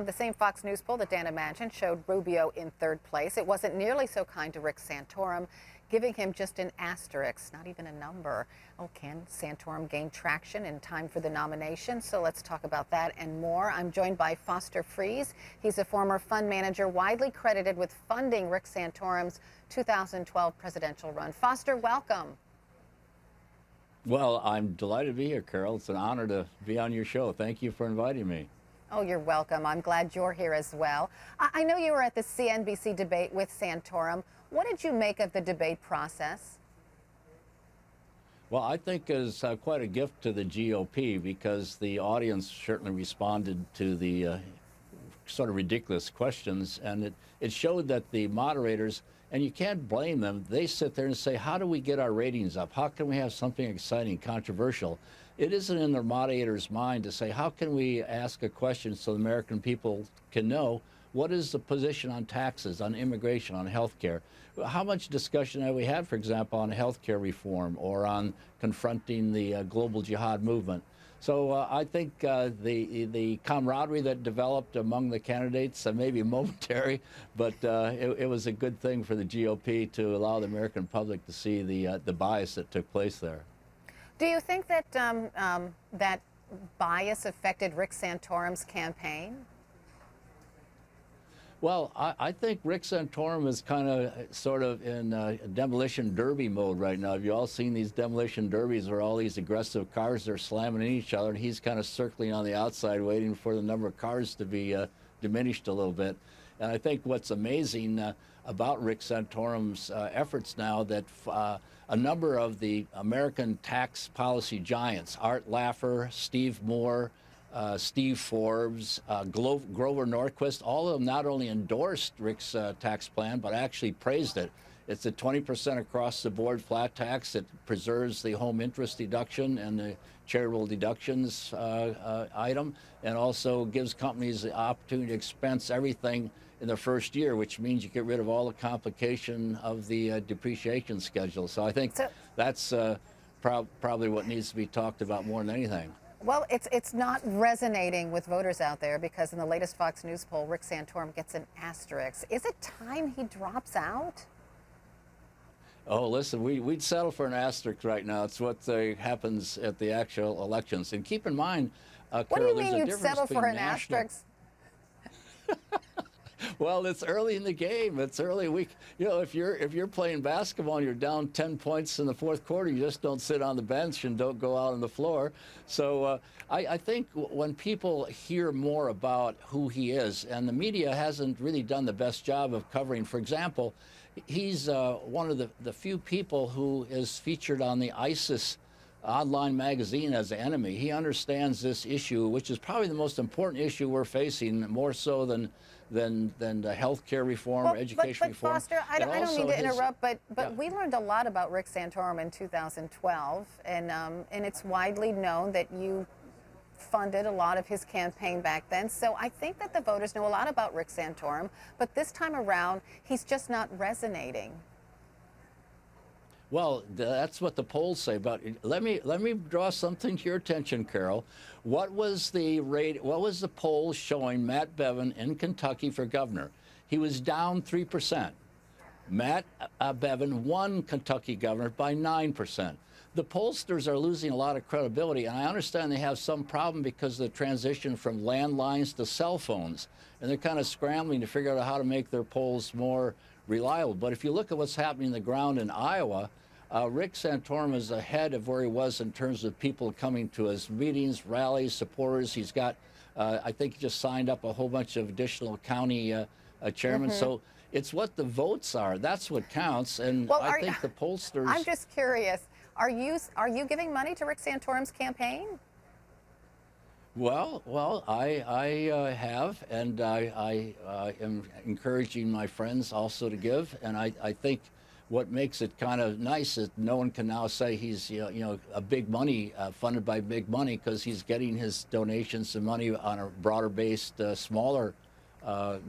The same Fox News poll that Dana mentioned showed Rubio in third place. It wasn't nearly so kind to Rick Santorum, giving him just an asterisk, not even a number. Oh, can Santorum gain traction in time for the nomination? So let's talk about that and more. I'm joined by Foster Friess. He's a former fund manager widely credited with funding Rick Santorum's 2012 presidential run. Foster, welcome. Well, I'm delighted to be here, Carol. It's an honor to be on your show. Thank you for inviting me. Oh, you're welcome. I'm glad you're here as well. I know you were at the CNBC debate with Santorum. What did you make of the debate process? Well, I think it's quite a gift to the GOP because the audience certainly responded to the sort of ridiculous questions, and it showed that the moderators, and you can't blame them, they sit there and say, how do we get our ratings up? How can we have something exciting, controversial? It isn't in the moderator's mind to say, how can we ask a question so the American people can know what is the position on taxes, on immigration, on health care? How much discussion have we had, for example, on health care reform or on confronting the global jihad movement? So I think the camaraderie that developed among the candidates may be momentary, but it was a good thing for the GOP to allow the American public to see the bias that took place there. Do you think that that bias affected Rick Santorum's campaign? Well, I think Rick Santorum is kind of sort of in demolition derby mode right now. Have you all seen these demolition derbies where all these aggressive cars are slamming into each other, and he's kind of circling on the outside waiting for the number of cars to be diminished a little bit. And I think what's amazing about Rick Santorum's efforts now that a number of the American tax policy giants, Art Laffer, Steve Moore, Steve Forbes, Grover Norquist, all of them not only endorsed Rick's tax plan, but actually praised it. It's a 20% across the board flat tax. It preserves the home interest deduction and the charitable deductions item, and also gives companies the opportunity to expense everything in the first year, which means you get rid of all the complication of the depreciation schedule. So I think that's probably what needs to be talked about more than anything. Well, it's not resonating with voters out there because in the latest Fox News poll, Rick Santorum gets an asterisk. Is it time he drops out? Oh, listen, we'd settle for an asterisk right now. It's what happens at the actual elections. And keep in mind, what Carol, do you mean you'd settle for an asterisk? Well, it's early in the game. It's early. If you're playing basketball and you're down 10 points in the fourth quarter, you just don't sit on the bench and don't go out on the floor. So I think when people hear more about who he is, and the media hasn't really done the best job of covering, for example, he's one of the few people who is featured on the ISIS online magazine as an enemy. He understands this issue, which is probably the most important issue we're facing, more so than the health care reform, education reform. But Foster, I don't mean to interrupt, but yeah. We learned a lot about Rick Santorum in 2012, and it's widely known that you funded a lot of his campaign back then. So I think that the voters know a lot about Rick Santorum, but this time around, he's just not resonating. Well, that's what the polls say. But let me draw something to your attention, Carol. What was the poll showing Matt Bevin in Kentucky for governor? He was down 3%. Matt Bevin won Kentucky governor by 9%. The pollsters are losing a lot of credibility, and I understand they have some problem because of the transition from landlines to cell phones, and they're kind of scrambling to figure out how to make their polls more reliable. But if you look at what's happening on the ground in Iowa, Rick Santorum is ahead of where he was in terms of people coming to his meetings, rallies, supporters. He's got, I think he just signed up a whole bunch of additional county chairmen. So it's what the votes are. That's what counts. And well, I think the pollsters... I'm just curious. Are you giving money to Rick Santorum's campaign? Well, I have, and I am encouraging my friends also to give. And I think what makes it kind of nice is no one can now say he's a big money funded by big money, because he's getting his donations and money on a broader based, smaller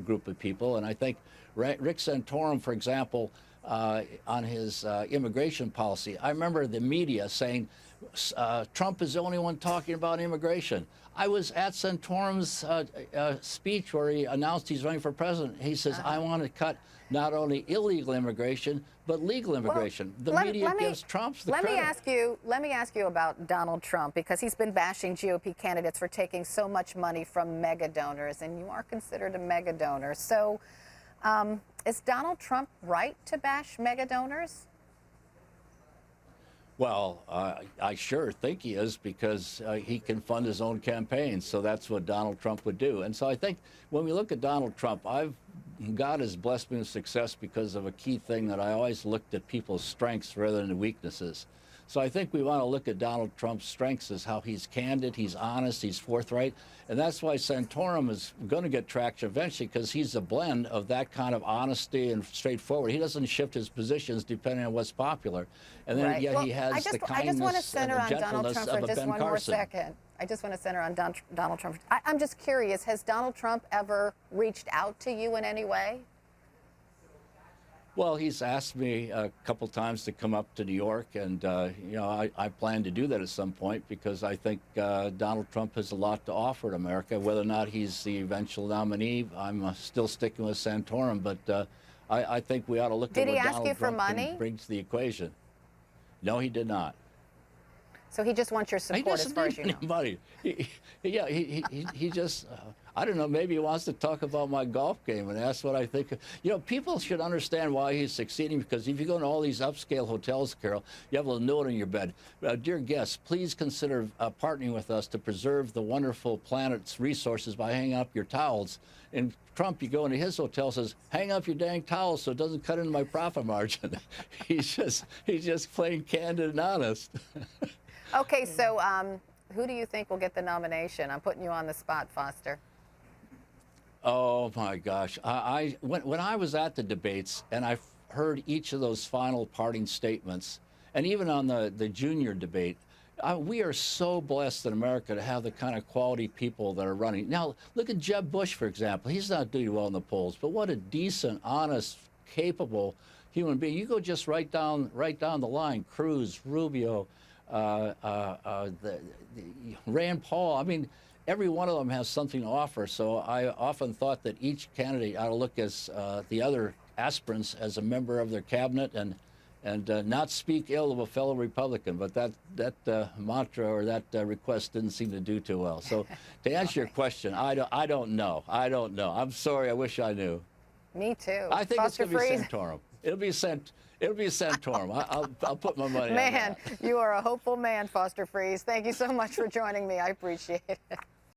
group of people. And I think Rick Santorum, for example, on his immigration policy, I remember the media saying, Trump is the only one talking about immigration. I was at Santorum's speech where he announced he's running for president. He says, I want to cut not only illegal immigration, but legal immigration. Well, the media gives Trump the credit. Let me ask you about Donald Trump, because he's been bashing GOP candidates for taking so much money from mega donors, and you are considered a mega donor. So is Donald Trump right to bash mega donors? Well, I sure think he is, because he can fund his own campaign. So that's what Donald Trump would do. And so I think when we look at Donald Trump, God has blessed me with success because of a key thing that I always looked at people's strengths rather than the weaknesses. So I think we want to look at Donald Trump's strengths as how he's candid, he's honest, he's forthright. And that's why Santorum is going to get traction eventually, because he's a blend of that kind of honesty and straightforward. He doesn't shift his positions depending on what's popular. And then yet he has the kindness and the gentleness of a Ben Carson. I just want to center on Donald Trump. I'm just curious, has Donald Trump ever reached out to you in any way? Well, he's asked me a couple times to come up to New York, and I plan to do that at some point, because I think Donald Trump has a lot to offer to America. Whether or not he's the eventual nominee, I'm still sticking with Santorum, but I think we ought to look at what Donald Trump can bring to the equation. No, he did not. So he just wants your support, as far as you know. Money. He just, I don't know, maybe he wants to talk about my golf game and ask what I think. People should understand why he's succeeding, because if you go to all these upscale hotels, Carol, you have a little note on your bed. Dear guests, please consider partnering with us to preserve the wonderful planet's resources by hanging up your towels. And Trump, you go into his hotel, says, hang up your dang towels so it doesn't cut into my profit margin. he's just plain candid and honest. Okay, so who do you think will get the nomination? I'm putting you on the spot, Foster. Oh my gosh! When I was at the debates and I heard each of those final parting statements, and even on the junior debate, we are so blessed in America to have the kind of quality people that are running. Now look at Jeb Bush, for example. He's not doing well in the polls, but what a decent, honest, capable human being. You go just right down the line: Cruz, Rubio, Rand Paul. I mean, every one of them has something to offer. So I often thought that each candidate ought to look as the other aspirants as a member of their cabinet, and not speak ill of a fellow Republican. But that mantra or that request didn't seem to do too well. So to answer your question, I don't know. I'm sorry. I wish I knew. Me too. I think it's going to be Santorum. It'll be Santorum. I'll put my money on that. Man, you are a hopeful man, Foster Friess. Thank you so much for joining me. I appreciate it.